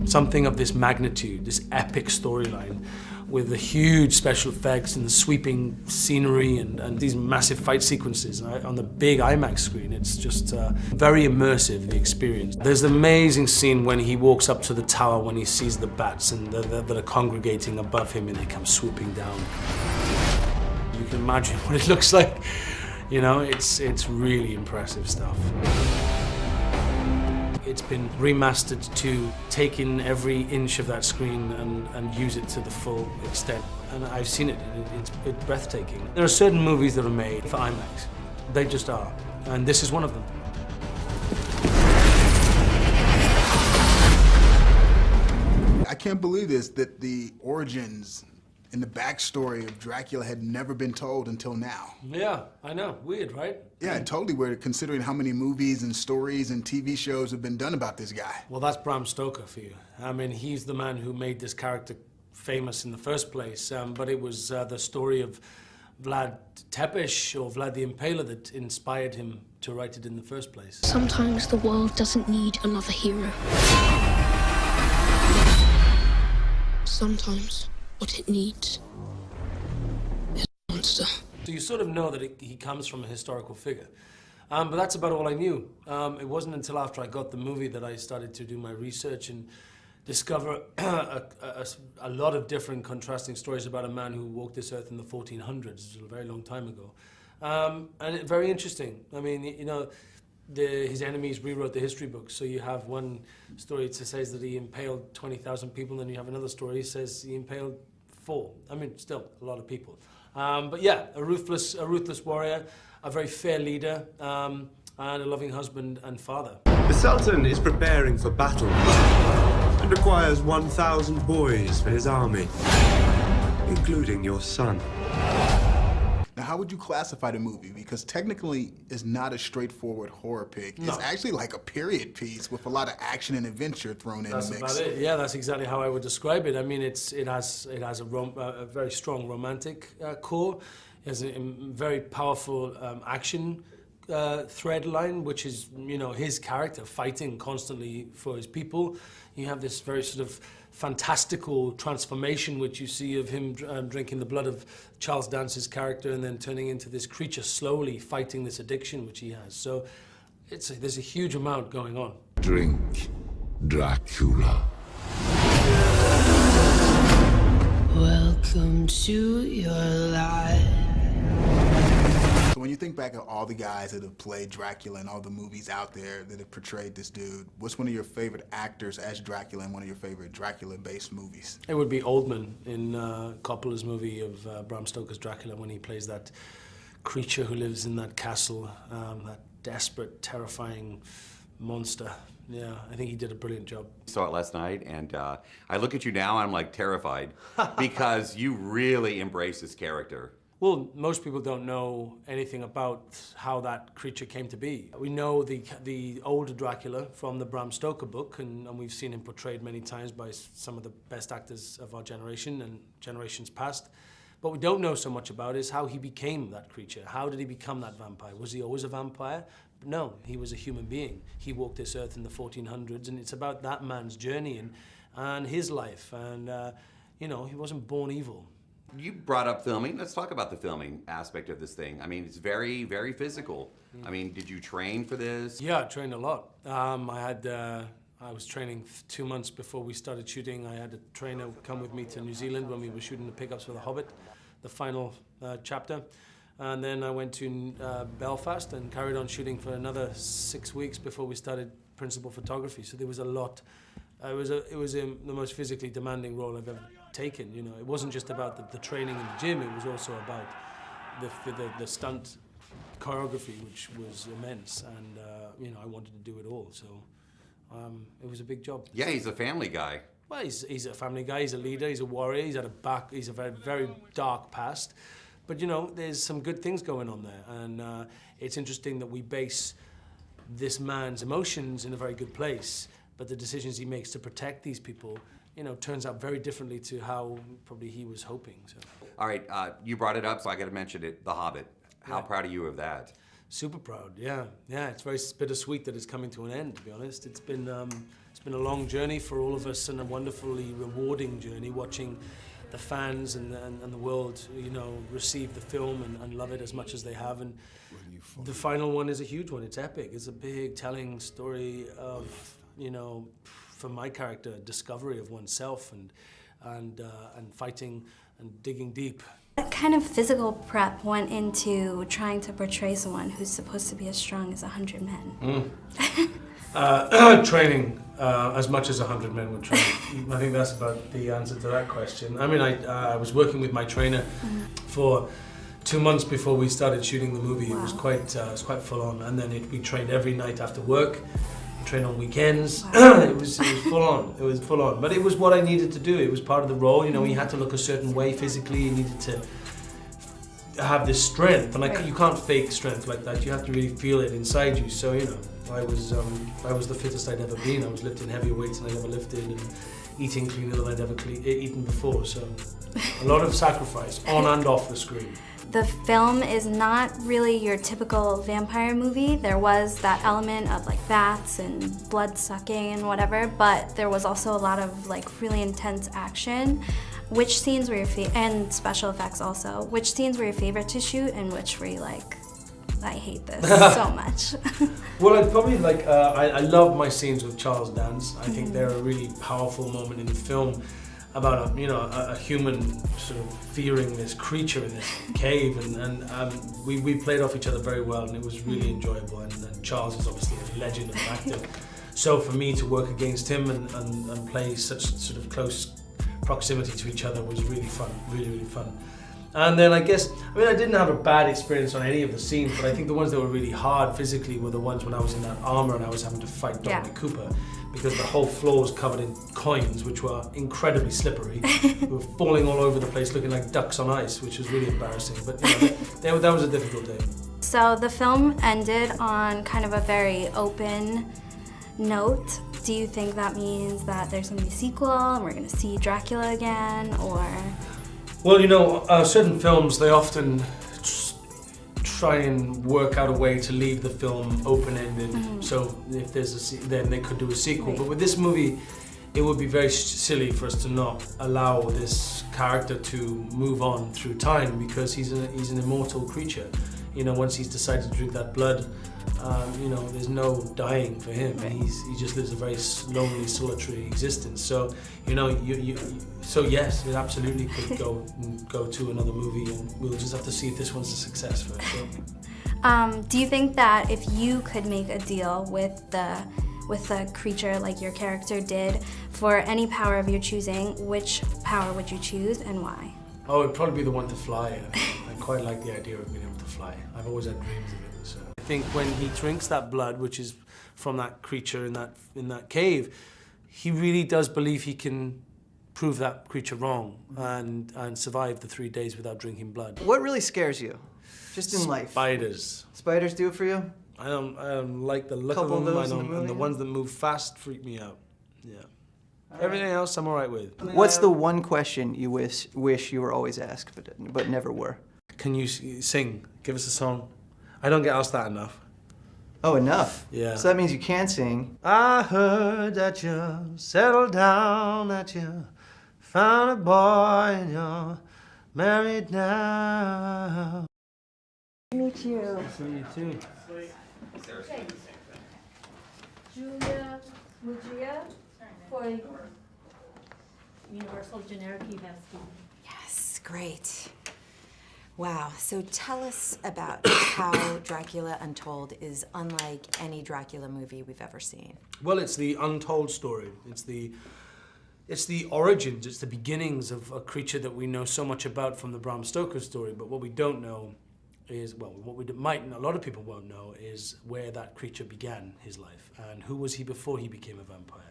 something of this magnitude, this epic storyline, with the huge special effects and the sweeping scenery and these massive fight sequences on the big IMAX screen. It's just very immersive, the experience. There's an amazing scene when he walks up to the tower when he sees the bats and that are congregating above him and they come swooping down. You can imagine what it looks like. You know, it's really impressive stuff. It's been remastered to take in every inch of that screen and use it to the full extent. And I've seen it, it's breathtaking. There are certain movies that are made for IMAX. They just are. And this is one of them. I can't believe this, that the origins and the backstory of Dracula had never been told until now. Yeah, I know. Weird, right? Yeah, totally weird, considering how many movies and stories and TV shows have been done about this guy. Well, that's Bram Stoker for you. I mean, he's the man who made this character famous in the first place, but it was the story of Vlad Tepes, or Vlad the Impaler, that inspired him to write it in the first place. Sometimes the world doesn't need another hero. Sometimes what it needs is a monster. So you sort of know that he comes from a historical figure. But that's about all I knew. It wasn't until after I got the movie that I started to do my research and discover a lot of different contrasting stories about a man who walked this earth in the 1400s, which is a very long time ago. And very interesting. I mean, you know, his enemies rewrote the history books. So you have one story that says that he impaled 20,000 people, and then you have another story that says he impaled 4. I mean, still a lot of people. But yeah, a ruthless warrior, a very fair leader, and a loving husband and father. The Sultan is preparing for battle and requires 1,000 boys for his army, including your son. Now, how would you classify the movie? Because technically, it's not a straightforward horror pick. No. It's actually like a period piece with a lot of action and adventure thrown in the mix. That's about it. Yeah, that's exactly how I would describe it. I mean, it has a very strong romantic core. It has a very powerful action thread line, which is, you know, his character fighting constantly for his people. You have this very sort of fantastical transformation which you see of him drinking the blood of Charles Dance's character and then turning into this creature slowly fighting this addiction which he has. So there's a huge amount going on. Drink Dracula. Welcome to your life. So when you think back of all the guys that have played Dracula and all the movies out there that have portrayed this dude, what's one of your favorite actors as Dracula and one of your favorite Dracula-based movies? It would be Oldman in Coppola's movie of Bram Stoker's Dracula, when he plays that creature who lives in that castle, that desperate, terrifying monster. Yeah, I think he did a brilliant job. Saw it last night, and I look at you now and I'm like terrified because you really embrace this character. Well, most people don't know anything about how that creature came to be. We know the older Dracula from the Bram Stoker book, and we've seen him portrayed many times by some of the best actors of our generation and generations past. What we don't know so much about is how he became that creature. How did he become that vampire? Was he always a vampire? No, he was a human being. He walked this earth in the 1400s, and it's about that man's journey and his life. And, you know, he wasn't born evil. You brought up filming. Let's talk about the filming aspect of this thing. I mean, it's very, very physical. I mean, did you train for this? Yeah, I trained a lot. I was training 2 months before we started shooting. I had a trainer come with me to New Zealand when we were shooting the pickups for The Hobbit, the final chapter. And then I went to Belfast and carried on shooting for another 6 weeks before we started principal photography. So there was a lot. It was the most physically demanding role I've ever taken. You know, it wasn't just about the training in the gym. It was also about the stunt choreography, which was immense. And you know, I wanted to do it all. So it was a big job. Yeah, he's a family guy. Well, he's a family guy. He's a leader. He's a warrior. He's a very, very dark past. But you know, there's some good things going on there, and it's interesting that we base this man's emotions in a very good place, but the decisions he makes to protect these people, you know, turns out very differently to how probably he was hoping. So. All right, you brought it up, so I got to mention it. The Hobbit. How proud are you of that? Super proud, yeah. Yeah, it's very bittersweet that it's coming to an end, to be honest. It's been a long journey for all of us and a wonderfully rewarding journey watching the fans and the world, you know, receive the film and love it as much as they have. And the final one is a huge one. It's epic. It's a big telling story of, you know, for my character, discovery of oneself and fighting and digging deep. What kind of physical prep went into trying to portray someone who's supposed to be as strong as 100 men? Training as much as 100 men would train. I think that's about the answer to that question. I mean, I was working with my trainer for 2 months before we started shooting the movie. Wow. It was quite full on, and then we trained every night after work. We trained on weekends. Wow. It was full on. It was full on, but it was what I needed to do. It was part of the role. You know, you had to look a certain way physically. You needed to have this strength, and you can't fake strength like that. You have to really feel it inside you. So you know, I was the fittest I'd ever been. I was lifting heavier weights than I'd ever lifted, and eating cleaner than I'd ever eaten before. So a lot of sacrifice on and off the screen. The film is not really your typical vampire movie. There was that element of like bats and blood sucking and whatever, but there was also a lot of like really intense action. Which scenes were your and special effects also. Which scenes were your favorite to shoot, and which were you like, I hate this so much? Well, I'd probably like, I love my scenes with Charles Dance. I think they're a really powerful moment in the film about a human sort of fearing this creature in this cave, and we played off each other very well, and it was really enjoyable. And Charles is obviously a legend of an actor, so for me to work against him and play such sort of close proximity to each other was really fun, really fun. And then I didn't have a bad experience on any of the scenes, but I think the ones that were really hard physically were the ones when I was in that armor and I was having to fight Dominic Cooper, because the whole floor was covered in coins, which were incredibly slippery. We were falling all over the place, looking like ducks on ice, which was really embarrassing. But you know, that was a difficult day. So the film ended on kind of a very open note. Do you think that means that there's going to be a sequel and we're going to see Dracula again, or? Well, you know, certain films, they often try and work out a way to leave the film open-ended. So if there's then they could do a sequel. Right. But with this movie, it would be very silly for us to not allow this character to move on through time, because he's an immortal creature. You know, once he's decided to drink that blood, you know, there's no dying for him. Right. He just lives a very lonely, solitary existence. So, you know, so yes, it absolutely could go to another movie, and we'll just have to see if this one's a success first. So. Do you think that if you could make a deal with the creature like your character did for any power of your choosing, which power would you choose and why? Oh, it'd probably be the one to fly. I quite like the idea of being able to fly. I've always had dreams of it. So I think when he drinks that blood, which is from that creature in that cave, he really does believe he can prove that creature wrong and survive the 3 days without drinking blood. What really scares you, just in life? Spiders. Spiders do it for you? I don't like the look of them. And the ones that move fast freak me out. Yeah. Everything else I'm all right with. What's the one question you wish you were always asked, but never were? Can you sing? Give us a song. I don't get asked that enough. Oh, enough? Yeah. So that means you can sing. I heard that you settled down, that you found a boy and you're married now. Meet you. Nice to meet you too. Julia Mujia for Universal Generic Events. Yes, great. Wow, so tell us about how Dracula Untold is unlike any Dracula movie we've ever seen. Well, it's the untold story. It's the origins, it's the beginnings of a creature that we know so much about from the Bram Stoker story, but what we don't know is, well, what we might know, a lot of people won't know, is where that creature began his life, and who was he before he became a vampire.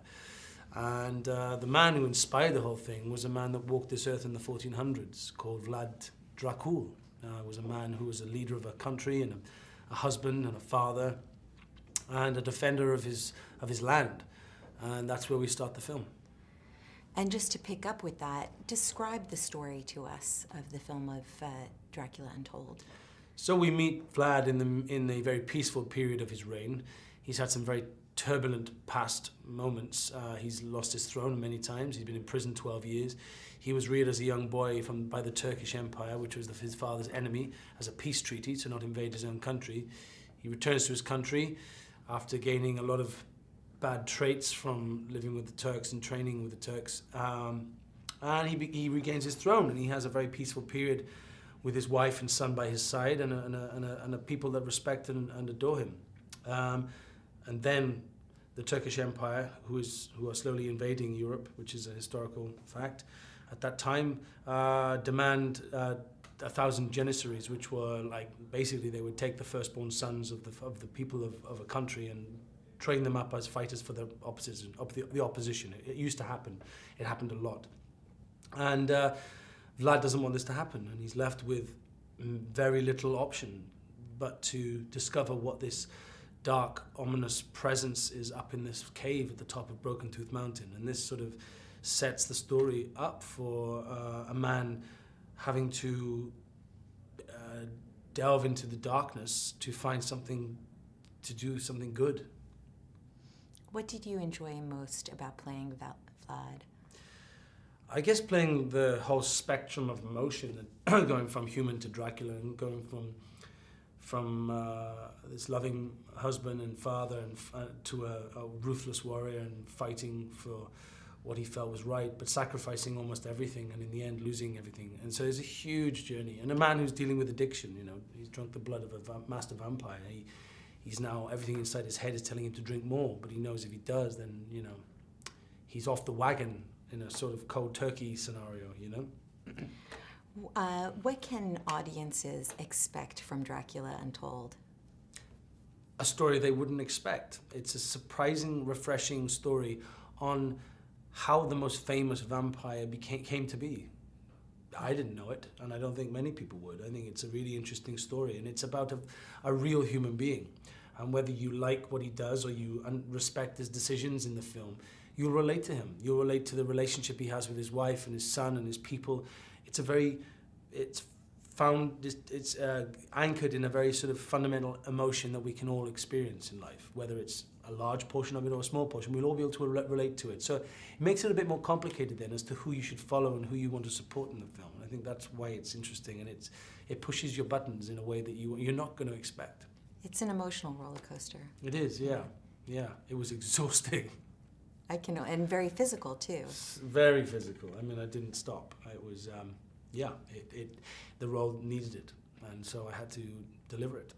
And the man who inspired the whole thing was a man that walked this earth in the 1400s called Vlad Dracula. Was a man who was a leader of a country and a husband and a father and a defender of his land. And that's where we start the film. And just to pick up with that, describe the story to us of the film of Dracula Untold. So we meet Vlad in a very peaceful period of his reign. He's had some very turbulent past moments. He's lost his throne many times. He's been in prison 12 years. He was reared as a young boy by the Turkish Empire, which was his father's enemy, as a peace treaty to not invade his own country. He returns to his country after gaining a lot of bad traits from living with the Turks and training with the Turks. And he regains his throne, and he has a very peaceful period with his wife and son by his side, and a people that respect and adore him. And then the Turkish Empire, who are slowly invading Europe, which is a historical fact, at that time demand 1,000 janissaries, which were like, basically they would take the firstborn sons of the people of a country and train them up as fighters for the opposition. It used to happen. It happened a lot. And Vlad doesn't want this to happen, and he's left with very little option but to discover what this dark, ominous presence is up in this cave at the top of Broken Tooth Mountain. And this sort of sets the story up for a man having to delve into the darkness to find something, to do something good. What did you enjoy most about playing Vlad? I guess playing the whole spectrum of emotion, going from human to Dracula, and going from this loving husband and father to a ruthless warrior, and fighting for what he felt was right, but sacrificing almost everything, and in the end losing everything. And so it's a huge journey. And a man who's dealing with addiction, you know, he's drunk the blood of a master vampire. He's now, everything inside his head is telling him to drink more, but he knows if he does, then, you know, he's off the wagon in a sort of cold turkey scenario, you know? What can audiences expect from Dracula Untold? A story they wouldn't expect. It's a surprising, refreshing story on how the most famous vampire came to be. I didn't know it, and I don't think many people would. I think it's a really interesting story, and it's about a real human being. And whether you like what he does or you respect his decisions in the film, you'll relate to him. You'll relate to the relationship he has with his wife and his son and his people. It's anchored in a very sort of fundamental emotion that we can all experience in life, whether it's a large portion of it or a small portion. We'll all be able to relate to it. So it makes it a bit more complicated then as to who you should follow and who you want to support in the film. I think that's why it's interesting, and it pushes your buttons in a way that you're not going to expect. It's an emotional roller coaster. It is, yeah. Yeah, it was exhausting. I can know, and very physical too. Very physical. I mean, I didn't stop. It was, the role needed it, and so I had to deliver it.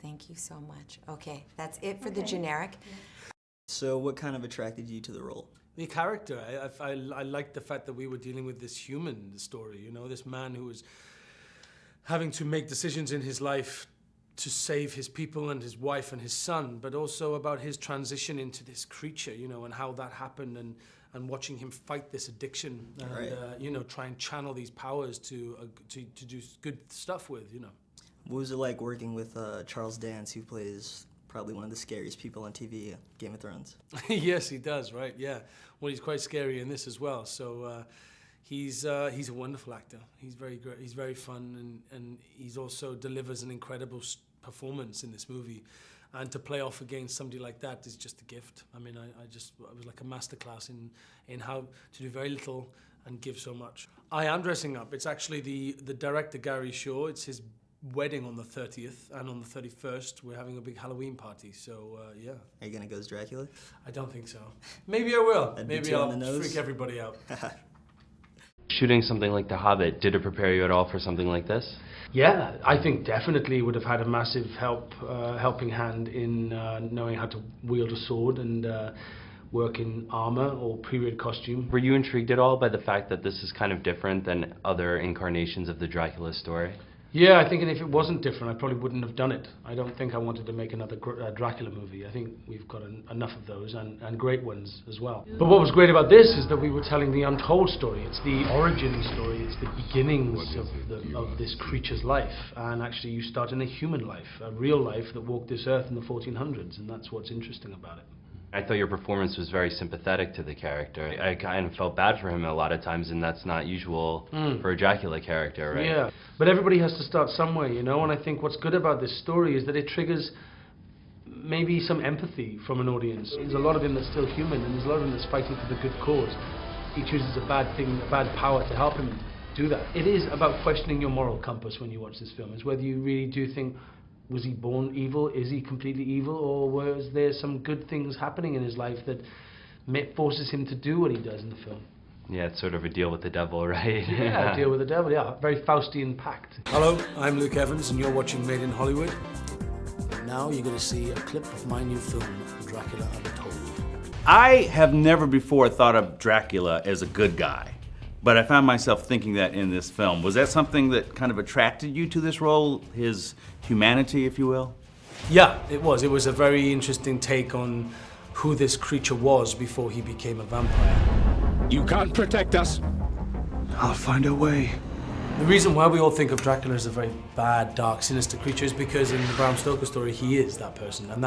Thank you so much. Okay, that's it for the generic. So what kind of attracted you to the role? The character. I liked the fact that we were dealing with this human story, you know, this man who was having to make decisions in his life to save his people and his wife and his son, but also about his transition into this creature, you know, and how that happened, and watching him fight this addiction, and right. You know, try and channel these powers to do good stuff with, you know. What was it like working with Charles Dance, who plays probably one of the scariest people on TV, Game of Thrones? Yes, he does, right, yeah. Well, he's quite scary in this as well, so he's a wonderful actor. He's very great, he's very fun, and he's also delivers an incredible performance in this movie. And to play off against somebody like that is just a gift. I mean, it was like a masterclass in how to do very little and give so much. I am dressing up. It's actually the director, Gary Shaw. It's his wedding on the 30th, and on the 31st we're having a big Halloween party, so yeah. Are you gonna go as Dracula? I don't think so. Maybe I will. Maybe I'll nose. freak everybody out. Shooting something like The Hobbit, did it prepare you at all for something like this? Yeah, I think definitely would have had a massive helping hand in knowing how to wield a sword and work in armor or period costume. Were you intrigued at all by the fact that this is kind of different than other incarnations of the Dracula story? Yeah, I think if it wasn't different, I probably wouldn't have done it. I don't think I wanted to make another Dracula movie. I think we've got enough of those, and great ones as well. But what was great about this is that we were telling the untold story. It's the origin story. It's the beginnings of this creature's life. And actually you start in a human life, a real life that walked this earth in the 1400s, and that's what's interesting about it. I thought your performance was very sympathetic to the character. I kind of felt bad for him a lot of times, and that's not usual for a Dracula character, right? Yeah, but everybody has to start somewhere, you know, and I think what's good about this story is that it triggers maybe some empathy from an audience. There's a lot of him that's still human, and there's a lot of him that's fighting for the good cause. He chooses a bad thing, a bad power to help him do that. It is about questioning your moral compass when you watch this film. It's whether you really do think, was he born evil? Is he completely evil? Or was there some good things happening in his life that forces him to do what he does in the film? Yeah, it's sort of a deal with the devil, right? Yeah, deal with the devil, yeah. Very Faustian pact. Hello, I'm Luke Evans, and you're watching Made in Hollywood. Now you're going to see a clip of my new film, Dracula Untold. I have never before thought of Dracula as a good guy, but I found myself thinking that in this film. Was that something that kind of attracted you to this role, his humanity, if you will? Yeah, it was. It was a very interesting take on who this creature was before he became a vampire. You can't protect us. I'll find a way. The reason why we all think of Dracula as a very bad, dark, sinister creature is because in the Bram Stoker story, he is that person. And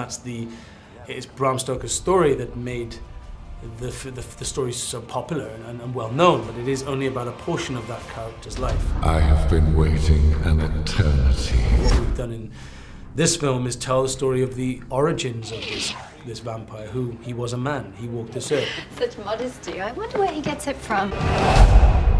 it's Bram Stoker's story that made the story so popular and well known, but it is only about a portion of that character's life. I have been waiting an eternity. What we've done in this film is tell the story of the origins of this vampire, who he was a man. He walked this earth. Such modesty. I wonder where he gets it from.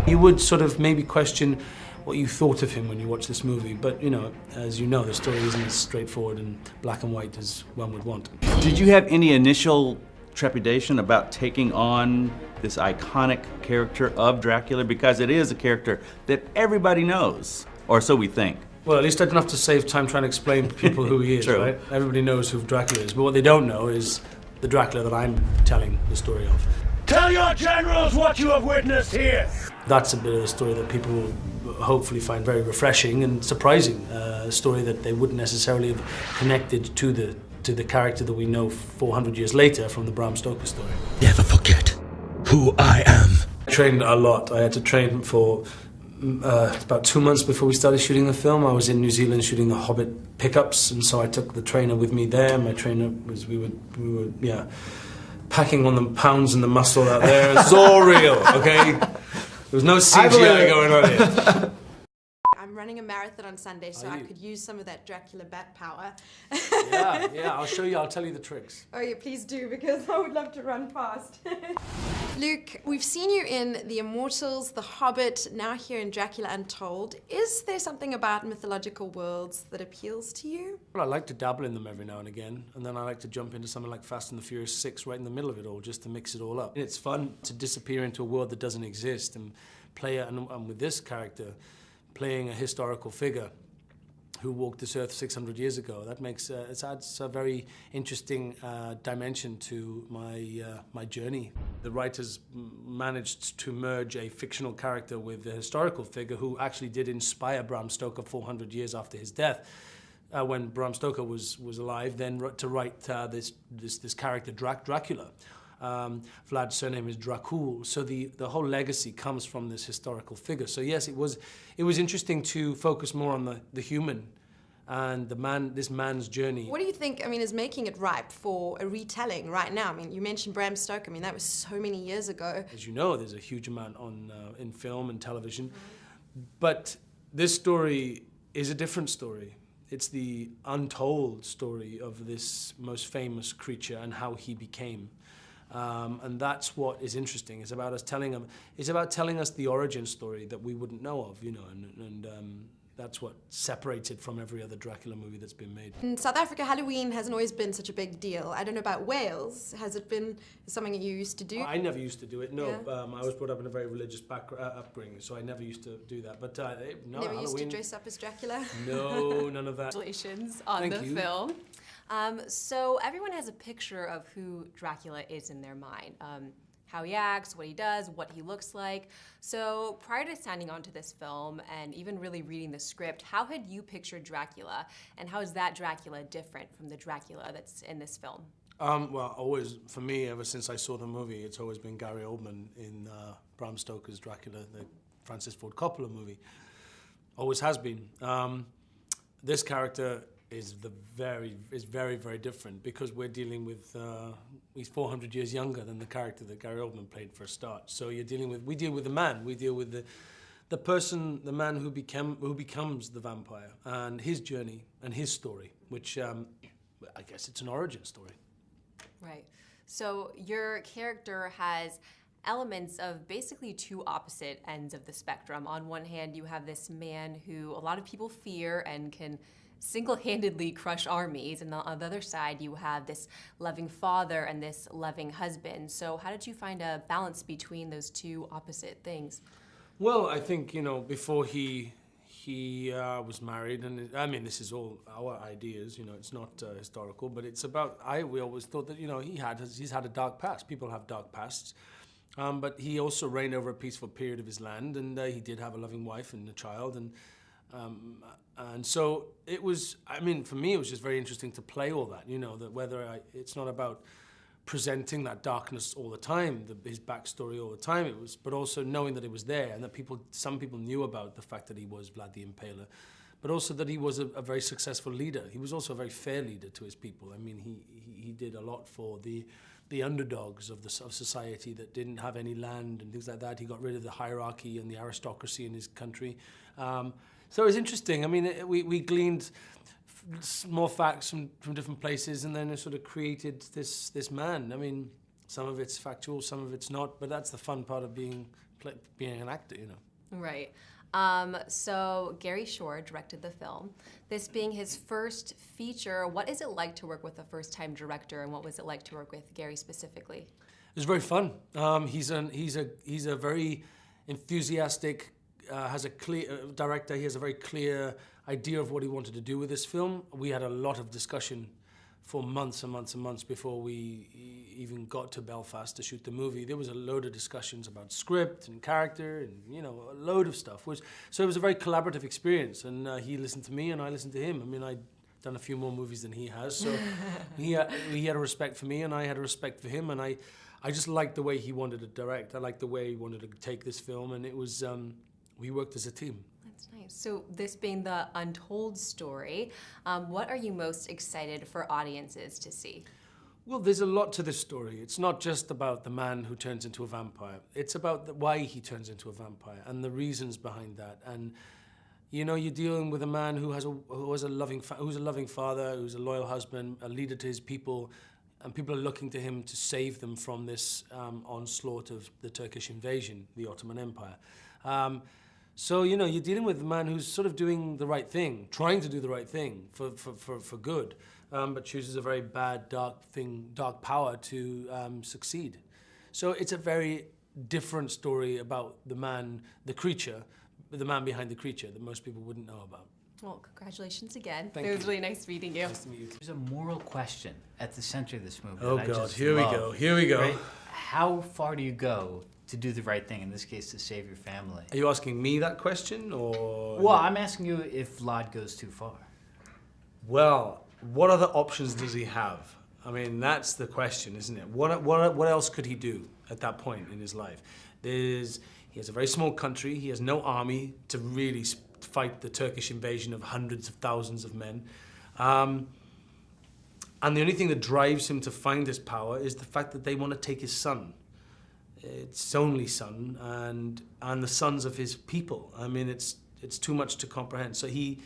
You would sort of maybe question what you thought of him when you watch this movie, but you know, as you know, the story isn't as straightforward and black and white as one would want. Did you have any initial trepidation about taking on this iconic character of Dracula? Because it is a character that everybody knows, or so we think. Well, at least I don't have to save time trying to explain to people who he is, True. right? Everybody knows who Dracula is, but what they don't know is the Dracula that I'm telling the story of. Tell your generals what you have witnessed here! That's a bit of the story that people will hopefully find very refreshing and surprising. A story that they wouldn't necessarily have connected to the character that we know 400 years later from the Bram Stoker story. Never forget who I am. I trained a lot. I had to train for about 2 months before we started shooting the film. I was in New Zealand shooting the Hobbit pickups, and so I took the trainer with me there. My trainer was, we were packing on the pounds and the muscle out there. It's all real, okay? There was no CGI going on here. I'm running a marathon on Sunday, so I could use some of that Dracula bat power. Yeah, I'll show you, I'll tell you the tricks. Oh yeah, please do, because I would love to run past. Luke, we've seen you in The Immortals, The Hobbit, now here in Dracula Untold. Is there something about mythological worlds that appeals to you? Well, I like to dabble in them every now and again, and then I like to jump into something like Fast and the Furious 6 right in the middle of it all, just to mix it all up. It's fun to disappear into a world that doesn't exist and play it, and with this character, playing a historical figure who walked this earth 600 years ago. That makes it adds a very interesting dimension to my journey. The writers managed to merge a fictional character with a historical figure who actually did inspire Bram Stoker 400 years after his death. When Bram Stoker was alive, then to write this character Dracula. Vlad's surname is Dracula, so the whole legacy comes from this historical figure. So yes, it was interesting to focus more on the human and this man's journey. What do you think, is making it ripe for a retelling right now? You mentioned Bram Stoker, that was so many years ago. As you know, there's a huge amount in film and television, but this story is a different story. It's the untold story of this most famous creature and how he became. And that's what is interesting. It's about telling us the origin story that we wouldn't know of, and that's what separates it from every other Dracula movie that's been made. In South Africa, Halloween hasn't always been such a big deal. I don't know about Wales. Has it been something that you used to do? I never used to do it, no. Yeah. I was brought up in a very religious upbringing, so I never used to do that. But no, never Halloween, used to dress up as Dracula? No, none of that. Congratulations on the film. So everyone has a picture of who Dracula is in their mind. How he acts, what he does, what he looks like. So prior to signing on to this film and even really reading the script, how had you pictured Dracula, and how is that Dracula different from the Dracula that's in this film? Well, always, for me, ever since I saw the movie, it's always been Gary Oldman in Bram Stoker's Dracula, the Francis Ford Coppola movie. Always has been. This character is very, very different because we're dealing with, he's 400 years younger than the character that Gary Oldman played for a start. So we deal with the man, we deal with the person, the man who becomes the vampire and his journey and his story, which I guess it's an origin story. Right. So your character has elements of basically two opposite ends of the spectrum. On one hand, you have this man who a lot of people fear and can single-handedly crush armies, and on the other side, you have this loving father and this loving husband. So how did you find a balance between those two opposite things? Well, I think, you know, before he was married, and I mean, this is all our ideas, you know, it's not historical, but it's about, we always thought that, you know, he's had a dark past. People have dark pasts. But he also reigned over a peaceful period of his land, and he did have a loving wife and a child, and so it was, I mean, for me, it was just very interesting to play all that, you know, that it's not about presenting that darkness all the time, his backstory all the time, but also knowing that it was there, and that some people knew about the fact that he was Vlad the Impaler, but also that he was a very successful leader. He was also a very fair leader to his people. I mean, he did a lot for the underdogs of society that didn't have any land and things like that. He got rid of the hierarchy and the aristocracy in his country. So it was interesting. I mean, we gleaned more facts from different places, and then it sort of created this man. I mean, some of it's factual, some of it's not, but that's the fun part of being an actor, you know. Right. So Gary Shore directed the film. This being his first feature, what is it like to work with a first-time director, and what was it like to work with Gary specifically? It was very fun. He's a very enthusiastic, has a clear director. He has a very clear idea of what he wanted to do with this film. We had a lot of discussion for months and months and months before we even got to Belfast to shoot the movie. There was a load of discussions about script and character and, you know, a load of stuff. So it was a very collaborative experience, and he listened to me and I listened to him. I mean, I'd done a few more movies than he has, so he had a respect for me and I had a respect for him, and I just liked the way he wanted to direct. I liked the way he wanted to take this film, and it was, we worked as a team. That's nice. So this being the Untold story, what are you most excited for audiences to see? Well, there's a lot to this story. It's not just about the man who turns into a vampire. It's about why he turns into a vampire and the reasons behind that. And you know, you're dealing with a man who's a loving father, who's a loyal husband, a leader to his people, and people are looking to him to save them from this onslaught of the Turkish invasion, the Ottoman Empire. So, you know, you're dealing with a man who's sort of doing the right thing, trying to do the right thing for good, but chooses a very bad, dark power to succeed. So it's a very different story about the man, the creature, the man behind the creature that most people wouldn't know about. Well, congratulations again. Thank it was you. really nice meeting you. Nice to meet you. There's a moral question at the center of this movie. Oh that I God, just here we love, go, here we go. Right? How far do you go to do the right thing, in this case to save your family? Are you asking me that question, or? Well, I'm asking you if Vlad goes too far. Well, what other options does he have? I mean, that's the question, isn't it? What else could he do at that point in his life? He has a very small country. He has no army to really fight the Turkish invasion of hundreds of thousands of men. And the only thing that drives him to find his power is the fact that they want to take his son. It's his only son, and the sons of his people. I mean, it's too much to comprehend. So he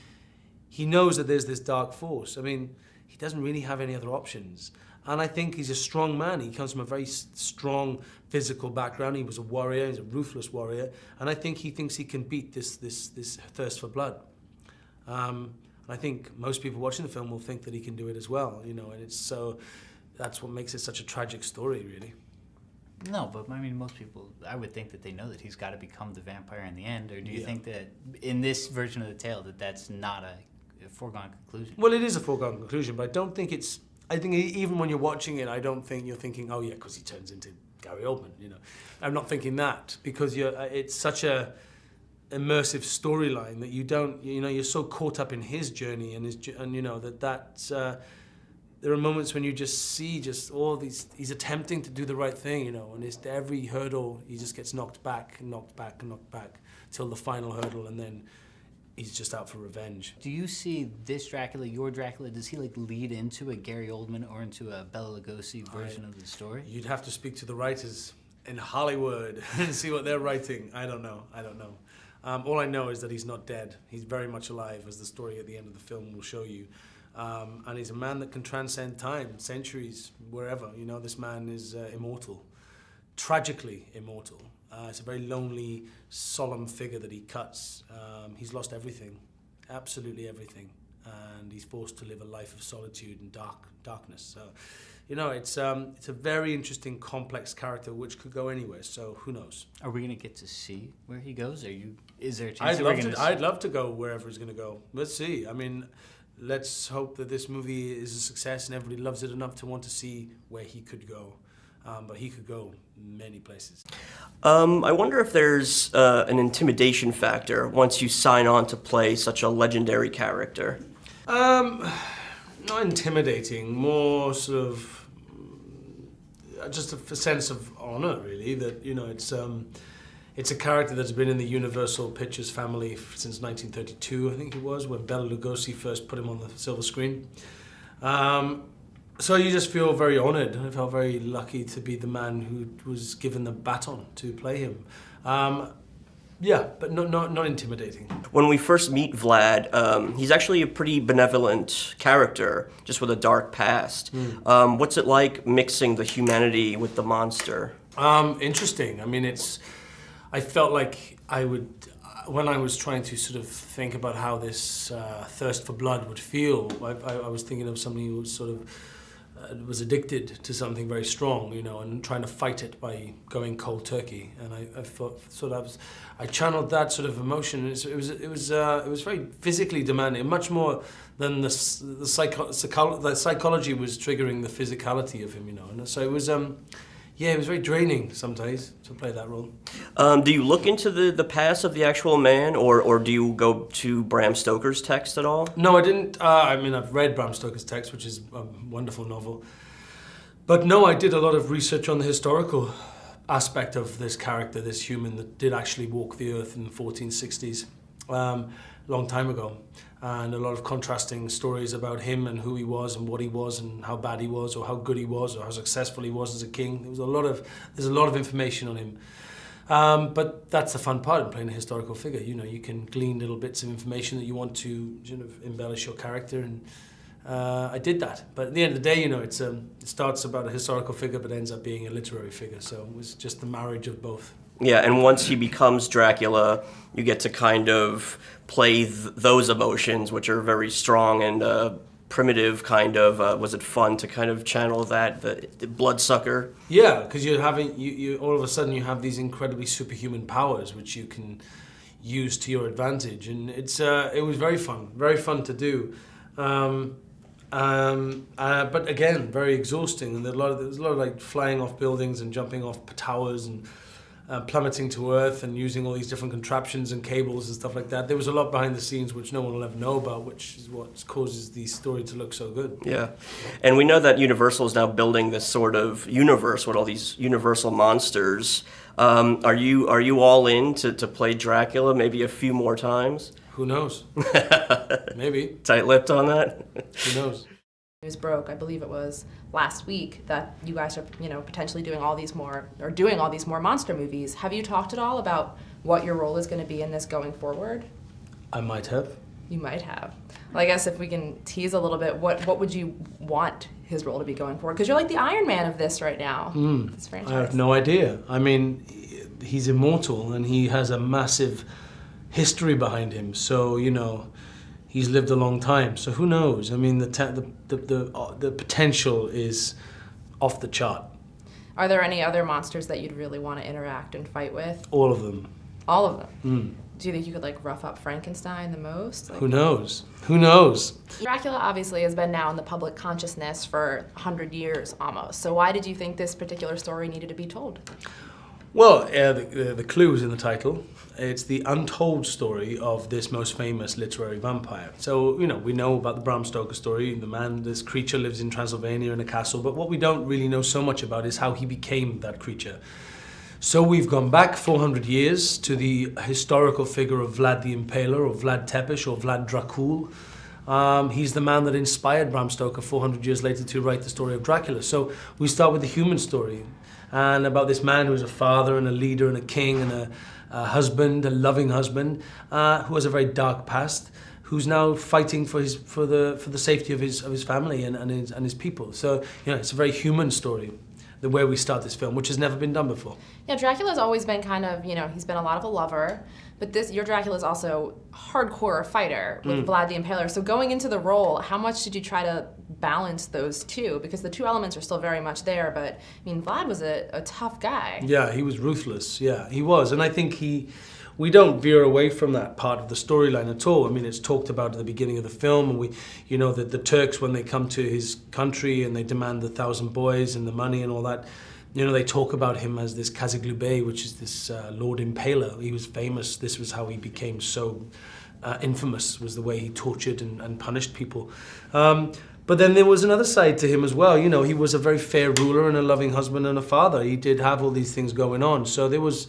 knows that there's this dark force. I mean, he doesn't really have any other options. And I think he's a strong man. He comes from a very strong physical background. He was a warrior. He's a ruthless warrior. And I think he thinks he can beat this thirst for blood. And I think most people watching the film will think that he can do it as well. You know, and that's what makes it such a tragic story, really. No, but I mean, most people, I would think that they know that he's got to become the vampire in the end. Or do you think that in this version of the tale that that's not a foregone conclusion? Well, it is a foregone conclusion, but I don't think it's. I think even when you're watching it, I don't think you're thinking, oh yeah, because he turns into Gary Oldman. You know, I'm not thinking that because it's such a immersive storyline that you don't. You know, you're so caught up in his journey and you know that's. There are moments when you just see all these. He's attempting to do the right thing, you know, and every hurdle he just gets knocked back and knocked back and knocked back till the final hurdle, and then he's just out for revenge. Do you see this Dracula, your Dracula, does he like lead into a Gary Oldman or into a Bela Lugosi version of the story? You'd have to speak to the writers in Hollywood and see what they're writing. I don't know. All I know is that he's not dead. He's very much alive, as the story at the end of the film will show you. And he's a man that can transcend time, centuries, wherever. You know, this man is immortal, tragically immortal. It's a very lonely, solemn figure that he cuts. He's lost everything, absolutely everything. And he's forced to live a life of solitude and darkness. So, you know, it's a very interesting, complex character which could go anywhere. So who knows? Are we gonna get to see where he goes? Is there a chance? I'd love to go wherever he's gonna go. Let's see. I mean, let's hope that this movie is a success and everybody loves it enough to want to see where he could go. But he could go many places. I wonder if there's an intimidation factor once you sign on to play such a legendary character. Not intimidating, more sort of just a sense of honor, really. That, you know, it's a character that's been in the Universal Pictures family since 1932, I think it was, when Bela Lugosi first put him on the silver screen. So you just feel very honored. I felt very lucky to be the man who was given the baton to play him. Yeah, but not intimidating. When we first meet Vlad, he's actually a pretty benevolent character, just with a dark past. What's it like mixing the humanity with the monster? Interesting. I mean, I felt like when I was trying to sort of think about how this thirst for blood would feel, I was thinking of somebody who was sort of was addicted to something very strong, you know, and trying to fight it by going cold turkey. And I thought, I channeled that sort of emotion. It was very physically demanding, much more than the psychology was triggering the physicality of him, you know. And so it was, yeah, it was very draining sometimes to play that role. Do you look into the past of the actual man, or do you go to Bram Stoker's text at all? No, I didn't. I mean, I've read Bram Stoker's text, which is a wonderful novel. But no, I did a lot of research on the historical aspect of this character, this human that did actually walk the earth in the 1460s, long time ago. And a lot of contrasting stories about him and who he was and what he was and how bad he was or how good he was or how successful he was as a king. There's a lot of information on him. But that's the fun part in playing a historical figure. You know, you can glean little bits of information that you want to embellish your character, and I did that. But at the end of the day, you know, it starts about a historical figure but ends up being a literary figure. So it was just the marriage of both. Yeah, and once he becomes Dracula, you get to kind of play those emotions, which are very strong and primitive, kind of. Was it fun to kind of channel that, the bloodsucker? Yeah, because you're having, you all of a sudden you have these incredibly superhuman powers, which you can use to your advantage, and it was very fun to do. But again, very exhausting, and there was a lot of like flying off buildings and jumping off towers and plummeting to earth and using all these different contraptions and cables and stuff like that. There was a lot behind the scenes which no one will ever know about, which is what causes the story to look so good. Yeah, and we know that Universal is now building this sort of universe with all these Universal monsters. Are you all in to play Dracula maybe a few more times? Who knows? Maybe. Tight-lipped on that? Who knows? News broke, I believe it was last week, that you guys are, you know, potentially doing all these more monster movies. Have you talked at all about what your role is going to be in this going forward? I might have. You might have. Well, I guess if we can tease a little bit, what would you want his role to be going forward? Because you're like the Iron Man of this right now. This franchise. I have no idea. I mean, he's immortal and he has a massive history behind him. So, you know, he's lived a long time. So who knows? I mean, the potential is off the chart. Are there any other monsters that you'd really want to interact and fight with? All of them. All of them? Do you think you could like rough up Frankenstein the most? Like, who knows? Who knows? Dracula obviously has been now in the public consciousness for 100 years almost. So why did you think this particular story needed to be told? Well, the clue is in the title. It's the untold story of this most famous literary vampire. So, you know, we know about the Bram Stoker story. This creature lives in Transylvania in a castle, but what we don't really know so much about is how he became that creature. So we've gone back 400 years to the historical figure of Vlad the Impaler, or Vlad Tepes, or Vlad Dracula. He's the man that inspired Bram Stoker 400 years later to write the story of Dracula. So we start with the human story, and about this man who's a father and a leader and a king and a husband, a loving husband, who has a very dark past, who's now fighting for the safety of his family and his people. So it's a very human story, the way we start this film, which has never been done before. Yeah, Dracula's always been kind of, he's been a lot of a lover, but your Dracula's also hardcore fighter with Vlad the Impaler. So going into the role, how much did you try to balance those two? Because the two elements are still very much there, but Vlad was a tough guy. Yeah, he was ruthless. Yeah, he was. And I think we don't veer away from that part of the storyline at all. It's talked about at the beginning of the film, and that the Turks, when they come to his country and they demand the 1,000 boys and the money and all that, they talk about him as this Kazaglube, which is this Lord Impaler. He was famous. This was how he became so infamous, was the way he tortured and punished people. But then there was another side to him as well. He was a very fair ruler and a loving husband and a father. He did have all these things going on. So there was,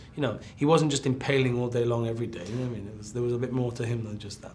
he wasn't just impaling all day long every day. There was a bit more to him than just that.